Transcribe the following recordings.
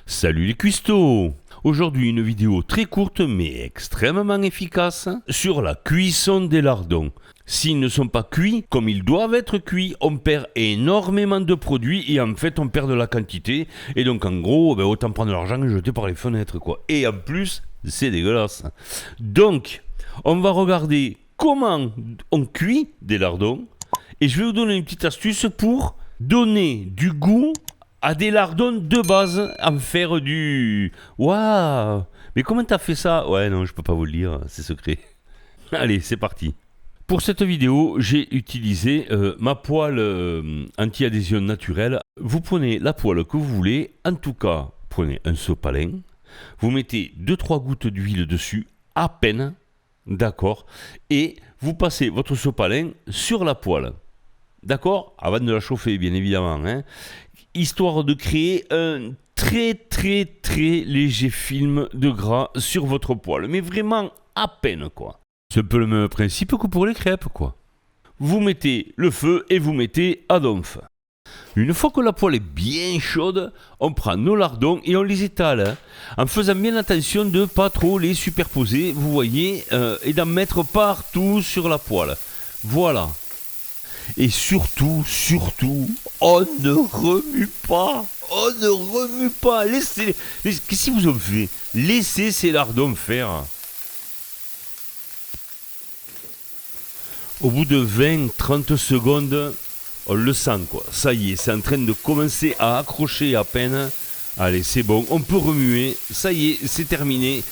Salut les cuistots! Aujourd'hui une vidéo très courte mais extrêmement efficace sur la cuisson des lardons. S'ils ne sont pas cuits comme ils doivent être cuits, on perd énormément de produits et en fait on perd de la quantité. Et donc en gros, autant prendre l'argent et jeter par les fenêtres quoi. Et en plus, c'est dégueulasse. Donc, on va regarder comment on cuit des lardons. Et je vais vous donner une petite astuce pour donner du goût à des lardons de base, en faire du... Waouh! Mais comment t'as fait ça? Ouais, non, je peux pas vous le dire, c'est secret. Allez, c'est parti. Pour cette vidéo, j'ai utilisé ma poêle anti-adhésion naturelle. Vous prenez la poêle que vous voulez, en tout cas, prenez un sopalin. Vous mettez 2-3 gouttes d'huile dessus, à peine, d'accord? Et vous passez votre sopalin sur la poêle. D'accord? Avant de la chauffer, bien évidemment, hein, histoire de créer un très léger film de gras sur votre poêle. Mais vraiment à peine, quoi. C'est un peu le même principe que pour les crêpes, quoi. Vous mettez le feu et vous mettez à donf. Une fois que la poêle est bien chaude, on prend nos lardons et on les étale, hein, en faisant bien attention de ne pas trop les superposer, vous voyez, et d'en mettre partout sur la poêle. Voilà. Et surtout, on ne remue pas. On ne remue pas. Laissez. Qu'est-ce qu'ils vous ont fait? Laissez ces lardons faire. Au bout de 20-30 secondes, on le sent quoi. Ça y est, c'est en train de commencer à accrocher à peine. Allez, c'est bon, on peut remuer. Ça y est, c'est terminé.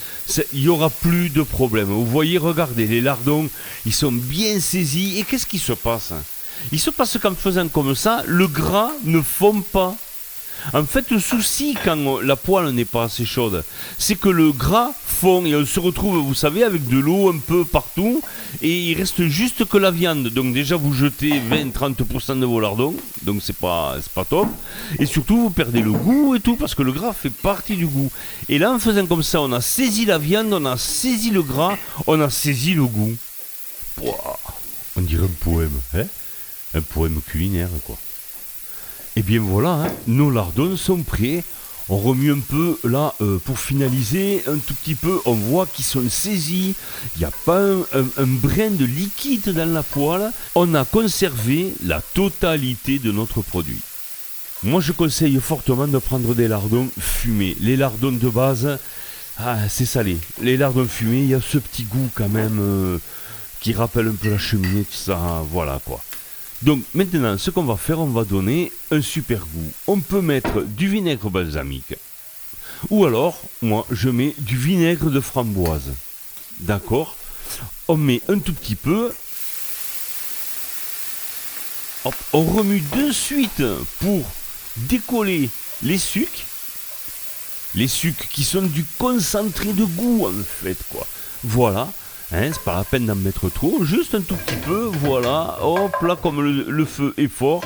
Il n'y aura plus de problème. Vous voyez, regardez, les lardons, ils sont bien saisis. Et qu'est-ce qui se passe? Il se passe qu'en faisant comme ça, le gras ne fond pas. En fait, le souci quand la poêle n'est pas assez chaude, c'est que le gras fond et on se retrouve, vous savez, avec de l'eau un peu partout et il reste juste que la viande. Donc déjà, vous jetez 20-30% de vos lardons, donc c'est pas top. Et surtout, vous perdez le goût et tout parce que le gras fait partie du goût. Et là, en faisant comme ça, on a saisi la viande, on a saisi le gras, on a saisi le goût. Wow, on dirait un poème, hein? Un poème culinaire, quoi. Et bien voilà, hein, nos lardons sont prêts. On remue un peu là pour finaliser un tout petit peu. On voit qu'ils sont saisis. Il n'y a pas un brin de liquide dans la poêle. On a conservé la totalité de notre produit. Moi, je conseille fortement de prendre des lardons fumés. Les lardons de base, c'est salé. Les lardons fumés, il y a ce petit goût quand même qui rappelle un peu la cheminée, tout ça. Voilà quoi. Donc maintenant, ce qu'on va faire, on va donner un super goût. On peut mettre du vinaigre balsamique. Ou alors, moi, je mets du vinaigre de framboise. D'accord? On met un tout petit peu. Hop, on remue de suite pour décoller les sucs. Les sucs qui sont du concentré de goût, en fait, quoi. Voilà. Hein, c'est pas la peine d'en mettre trop, juste un tout petit peu, voilà, hop là, comme le feu est fort,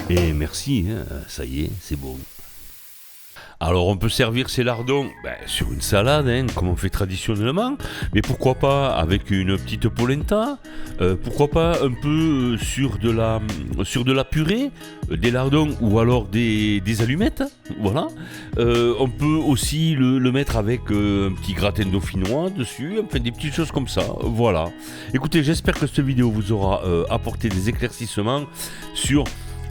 et merci, hein, ça y est, c'est bon. Alors on peut servir ces lardons sur une salade, hein, comme on fait traditionnellement, mais pourquoi pas avec une petite polenta, pourquoi pas un peu sur de la purée, des lardons ou alors des allumettes, voilà. On peut aussi le mettre avec un petit gratin dauphinois dessus, enfin des petites choses comme ça, voilà. Écoutez, j'espère que cette vidéo vous aura apporté des éclaircissements sur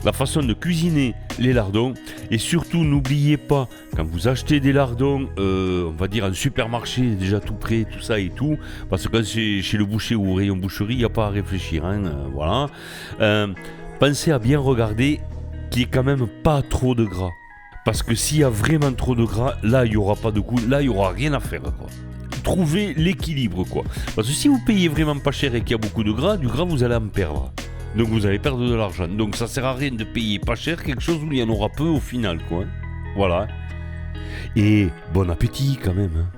la façon de cuisiner les lardons. Et surtout, n'oubliez pas, quand vous achetez des lardons, on va dire en supermarché, déjà tout prêt, tout ça et tout, parce que quand c'est chez le boucher ou au rayon boucherie, il n'y a pas à réfléchir, hein, voilà. Pensez à bien regarder qu'il n'y ait quand même pas trop de gras. Parce que s'il y a vraiment trop de gras, là, il n'y aura pas de goût, là, il n'y aura rien à faire, quoi. Trouvez l'équilibre, quoi. Parce que si vous payez vraiment pas cher et qu'il y a beaucoup de gras, du gras, vous allez en perdre. Donc vous allez perdre de l'argent. Donc ça sert à rien de payer pas cher quelque chose où il y en aura peu au final, quoi. Voilà. Et bon appétit quand même, hein.